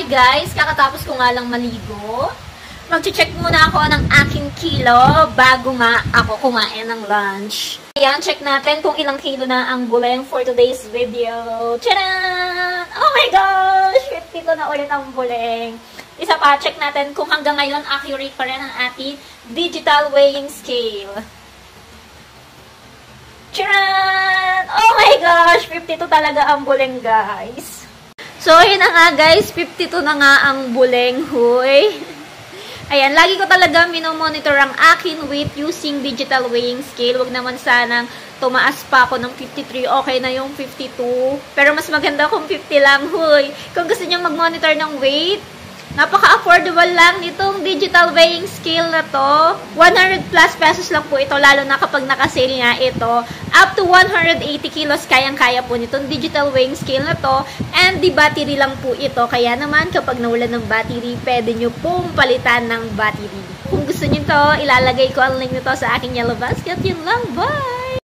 Hi guys, kakatapos ko nga lang maligo. Mag-check muna ako ng aking kilo bago nga ako kumain ng lunch. Ayan, check natin kung ilang kilo na ang buleng for today's video. Tcharan! Oh my gosh! 52 na ulit ang buleng. Isa pa, check natin kung hanggang ngayon accurate pa rin ang ating digital weighing scale. Tcharan! Oh my gosh! 52 talaga ang buleng, guys. So, yun na nga guys, 52 na nga ang buleng, huy. Ayan, lagi ko talaga minomonitor ang akin weight using digital weighing scale. Huwag naman sanang tumaas pa ako ng 53, okay na yung 52. Pero mas maganda kung 50 lang, huy. Kung gusto niyo mag-monitor ng weight, napaka-affordable lang nitong digital weighing scale na to. 100 plus pesos lang po ito, lalo na kapag nakasale nga ito. Up to 180 kilos, kayang-kaya po nitong digital weighing scale na to. And the battery lang po ito. Kaya naman, kapag nawalan ng battery, pwede nyo pong palitan ng battery. Kung gusto nyo to, ilalagay ko ang link nito sa aking yellow basket. Yun lang, bye!